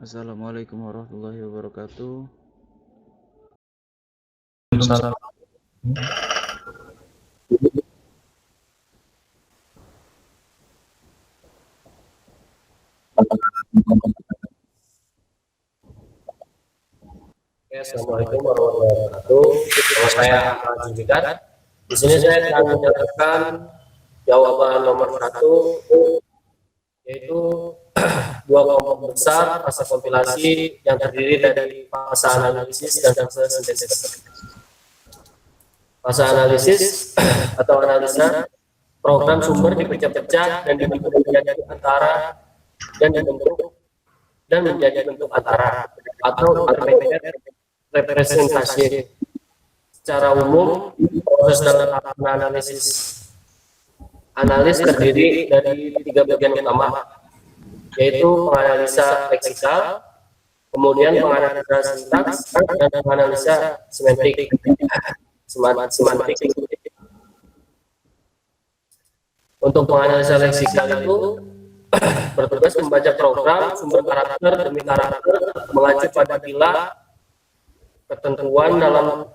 Assalamualaikum warahmatullahi wabarakatuh. Waalaikumsalam. Assalamualaikum warahmatullahi wabarakatuh. Nama saya Ahmad Julikat. Di sini saya akan menjelaskan jawaban nomor 1, yaitu dua kelompok besar fase kompilasi yang terdiri dari fase analisis dan fase sintesis. Fase analisis atau analisa program sumber dipecah-pecah dan dibagi menjadi antara dan menjadi bentuk antara atau intermediate representasi. Secara umum, proses dalam analis terdiri dari 3 bagian utama, yaitu penganalisa leksikal, kemudian penganalisa sintaks, dan penganalisa semantik. Untuk penganalisa leksikal itu bertugas membaca program sumber karakter demi karakter mengacu pada pilah ketentuan dalam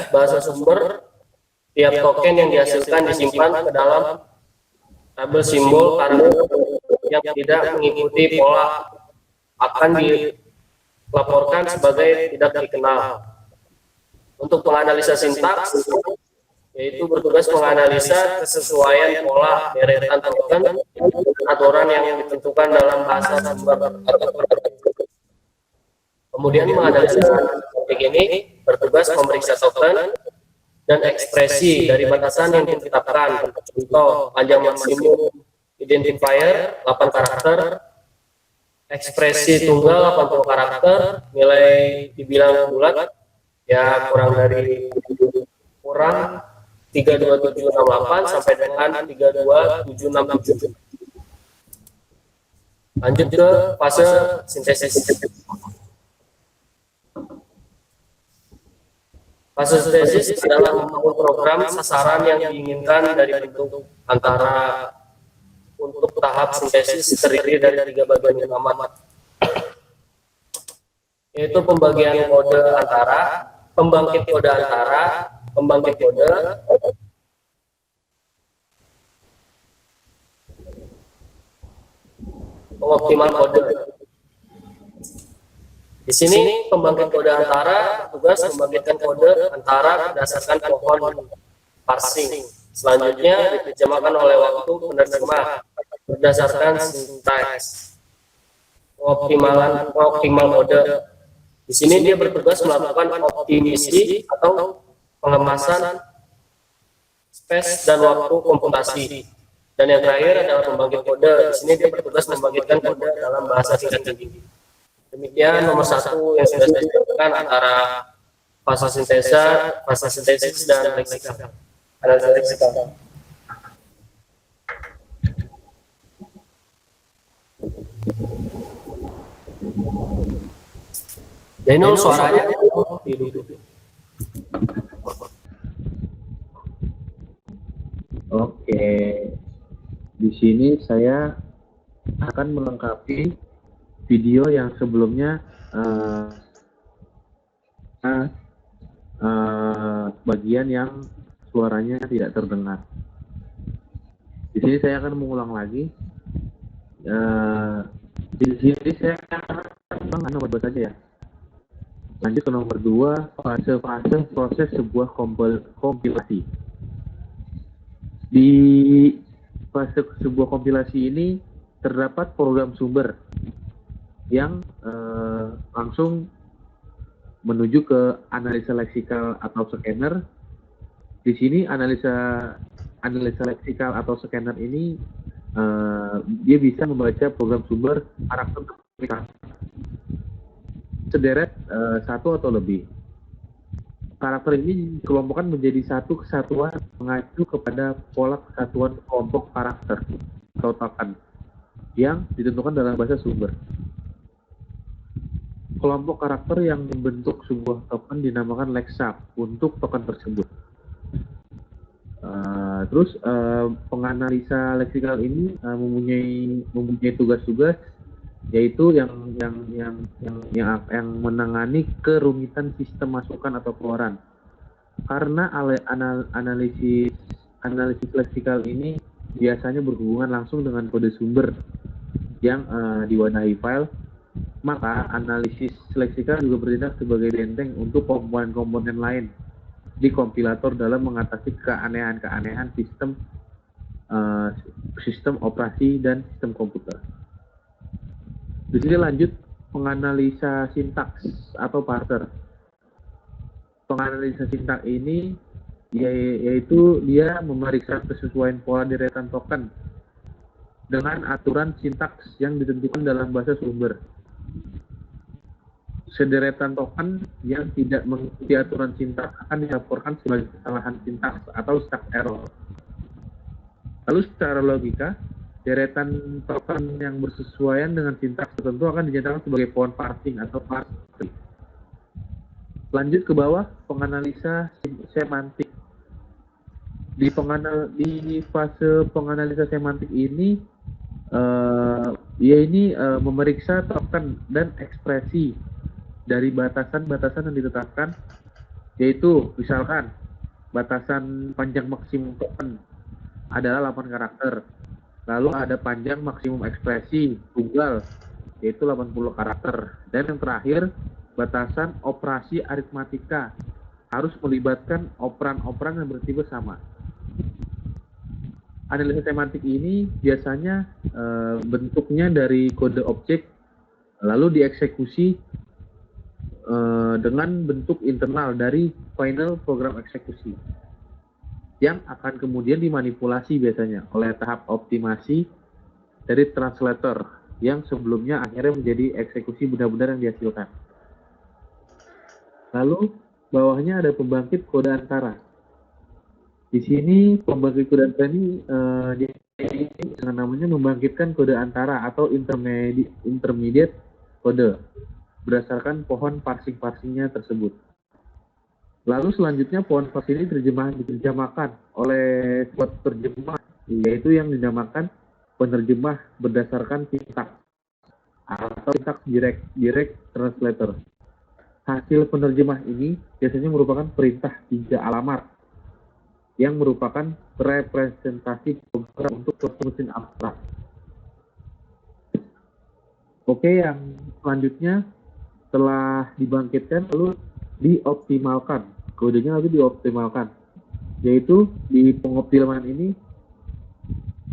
bahasa sumber. Tiap token yang dihasilkan disimpan ke dalam tabel simbol karena yang tidak mengikuti pola akan dilaporkan sebagai tidak dikenal. Untuk penganalisa sintaks, yaitu bertugas menganalisa kesesuaian pola deretan token aturan yang ditentukan dalam bahasa sumber. Kemudian menganalisa topik ini bertugas memeriksa token dan ekspresi dari batasan yang ditetapkan. Contoh, panjang maksimum identifier 8 karakter, ekspresi tunggal 80 karakter, nilai dibilang bulat ya kurang 32768 sampai dengan 32767. Lanjut ke fase sintesis. Fase sintesis adalah membangun program sasaran yang diinginkan dari bentuk antara. Untuk tahap sintesis terdiri dari 3 bagian utama, yaitu pembagian kode antara, pembangkit kode antara, pembangkit kode, pengoptimal kode. Di sini pembangkit kode antara tugas membangkitkan kode antara berdasarkan pohon parsing. Selanjutnya diterjemahkan oleh waktu penerjemah berdasarkan sintaks. Pengoptimal kode. Di sini dia bertugas melakukan optimisi atau pengemasan space dan waktu komputasi. Dan yang terakhir adalah pembangkit kode. Di sini dia bertugas membangkitkan kode dalam bahasa tingkat tinggi. Demikian nomor 1 yang sudah saya jelaskan antara fase sintesis dan leksikal. Analisa leksikal. Zainul suaranya Oke, di sini saya akan melengkapi video yang sebelumnya bagian yang suaranya tidak terdengar. Di sini saya akan mengulang lagi. Di sini saya akan nomor 2 saja ya. Lanjut ke nomor 2, fase-fase proses sebuah kompilasi. Di fase sebuah kompilasi ini terdapat program sumber yang langsung menuju ke analisa leksikal atau scanner. Di sini analisa leksikal atau scanner ini dia bisa membaca program sumber karakter sederet 1 atau lebih. Karakter ini dikelompokkan menjadi satu kesatuan mengacu kepada pola kesatuan kelompok karakter atau token yang ditentukan dalam bahasa sumber. Kelompok karakter yang membentuk sebuah token dinamakan leksab untuk token tersebut. Penganalisa leksikal ini mempunyai tugas-tugas yaitu yang menangani kerumitan sistem masukan atau keluaran. Karena analisis leksikal ini biasanya berhubungan langsung dengan kode sumber yang diwadahi file, maka analisis leksikal juga bertindak sebagai benteng untuk komponen-komponen lain di kompilator dalam mengatasi keanehan-keanehan sistem operasi dan sistem komputer. Di sini lanjut penganalisa sintaks atau parser. Penganalisa sintaks ini yaitu dia memeriksa kesesuaian pola deretan token dengan aturan sintaks yang ditentukan dalam bahasa sumber. Sederetan token yang tidak mengikuti aturan sintaks akan dilaporkan sebagai kesalahan sintaks atau syntax error. Lalu secara logika, deretan token yang bersesuaian dengan sintaks tertentu akan dinyatakan sebagai pohon parsing atau parse tree. Lanjut ke bawah, penganalisa semantik. Di fase penganalisa semantik ini, memeriksa token dan ekspresi dari batasan-batasan yang ditetapkan, yaitu misalkan batasan panjang maksimum token adalah 8 karakter. Lalu ada panjang maksimum ekspresi tunggal, yaitu 80 karakter. Dan yang terakhir, batasan operasi aritmatika harus melibatkan operan-operan yang bertipe sama. Analisa semantik ini biasanya bentuknya dari kode objek, lalu dieksekusi dengan bentuk internal dari final program eksekusi, yang akan kemudian dimanipulasi biasanya oleh tahap optimasi dari translator yang sebelumnya akhirnya menjadi eksekusi benar-benar yang dihasilkan. Lalu bawahnya ada pembangkit kode antara. Di sini pembangkit kode antara ini dengan namanya membangkitkan kode antara atau intermediate kode berdasarkan pohon parsing-parsingnya tersebut. Lalu selanjutnya pohon parsing ini diterjemahkan oleh suatu terjemah, yaitu yang dinamakan penerjemah berdasarkan sintaks atau sintaks direct translator. Hasil penerjemah ini biasanya merupakan perintah 3 alamat yang merupakan representasi program untuk suatu mesin abstrak. Oke, yang selanjutnya setelah dibangkitkan lalu dioptimalkan, kodenya lalu dioptimalkan, yaitu di pengoptimalan ini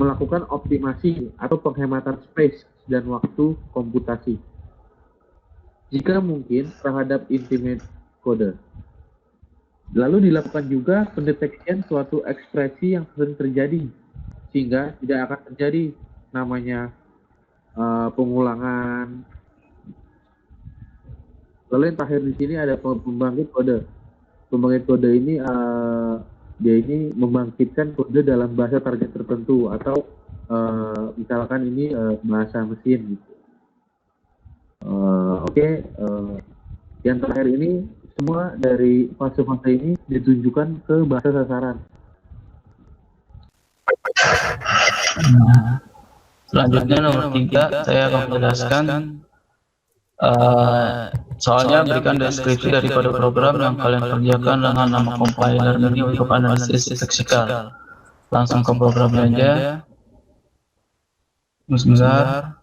melakukan optimasi atau penghematan space dan waktu komputasi jika mungkin terhadap intermediate kode. Lalu dilakukan juga pendeteksian suatu ekspresi yang sering terjadi sehingga tidak akan terjadi namanya pengulangan. Lalu yang terakhir di sini ada pembangkit kode. Pembangkit kode ini dia ini membangkitkan kode dalam bahasa target tertentu atau misalkan ini bahasa mesin gitu. Yang terakhir ini semua dari fase-fase ini ditunjukkan ke bahasa sasaran. Selanjutnya nomor 3 saya akan menjelaskan soalnya berikan deskripsi dari kode program yang kalian kerjakan dengan nama compiler ini untuk analisis leksikal. Langsung ke programnya aja. Sebentar.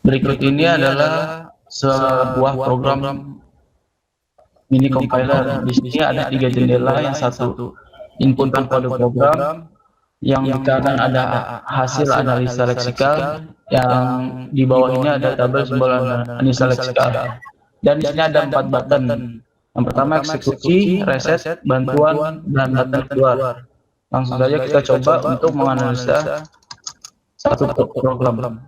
Berikut ini adalah sebuah program mini compiler. Di sini ada 3 jendela. Yang satu inputkan kode program, yang di kanan ada hasil analisa leksikal, yang di bawah ini ada tabel simbol analisa leksikal. Dan di sini ada 4 button. Yang pertama eksekusi, reset, bantuan, dan data keluar. Langsung saja kita coba untuk menganalisa satu program.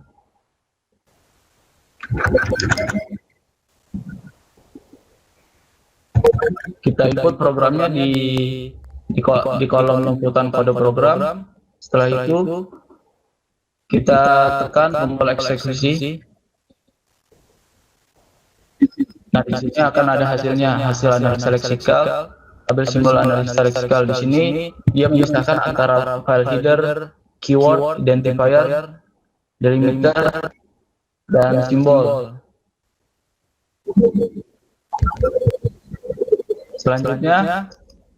Kita input programnya di di kolom inputan kode program. Setelah itu kita tekan tombol eksekusi. Nah, di sini akan ada hasilnya, hasil analisa leksikal. Tabel simbol analisa leksikal di sini dia memisahkan antara file header, keyword, identifier, delimiter, dan simbol. Selanjutnya,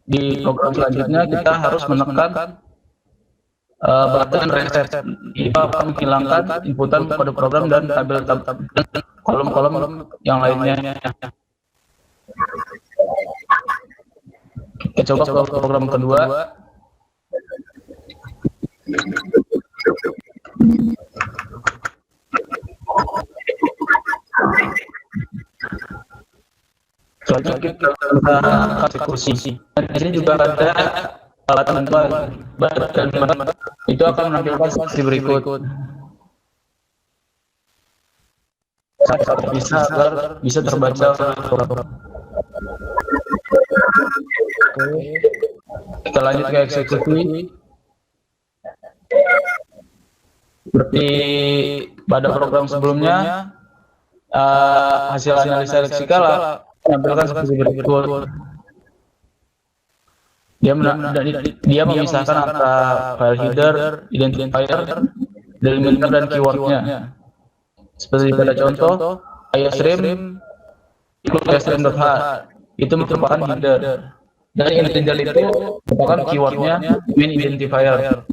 di program selanjutnya kita harus menekan button reset. Itu akan menghilangkan inputan kode program dan tabel kolom-kolom yang lainnya. Kita coba ke program kedua. Selanjutnya kita eksekusi. Di sini juga ada button itu akan menampilkan seperti berikut. Bisa terbaca program. Kita lanjut ke eksekusi. Seperti pada program sebelumnya, hasil analisa leksikal menampilkan seperti berikut. Dia memisahkan antara file header, identifier, delimiter, dan keywordnya. Seperti pada contoh, iostream iostream.h itu merupakan header, dan integer itu merupakan keywordnya main identifier.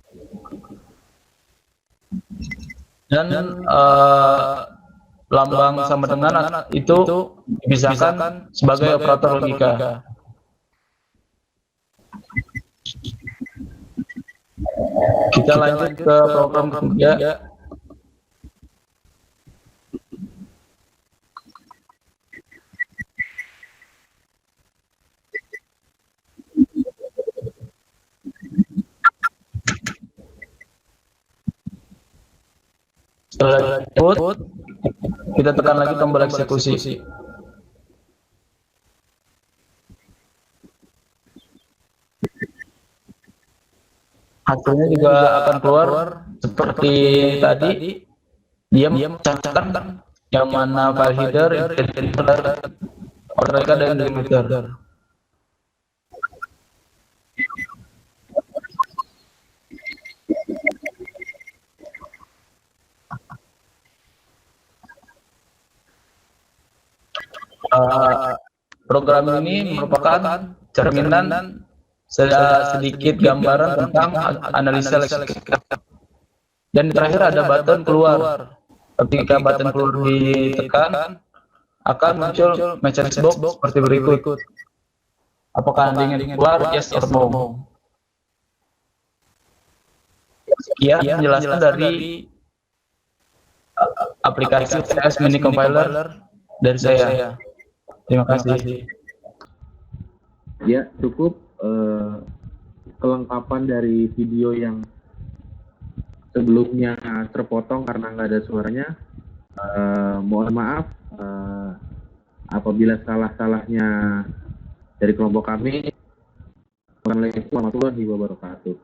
Dan lambang sama dengan itu dipisahkan sebagai operator logika. Kita lanjut ke program ketiga. Setelah input, kita tekan lagi tombol eksekusi. Hasilnya juga akan keluar seperti tadi. Dia mencatatkan yang mana file header, identifier, order dan delimiter. Program ini merupakan cerminan sedikit gambaran tentang analisa leksikal. Dan terakhir ada button keluar. Ketika button keluar ditekan, akan muncul message box seperti berikut. Apakah Anda ingin keluar? Yes or no. Sekian penjelasan dari aplikasi CS Mini Compiler dari saya. Terima kasih. Ya, cukup kelengkapan dari video yang sebelumnya terpotong karena nggak ada suaranya. Mohon maaf apabila salah-salahnya dari kelompok kami. Assalamualaikum warahmatullahi wabarakatuh.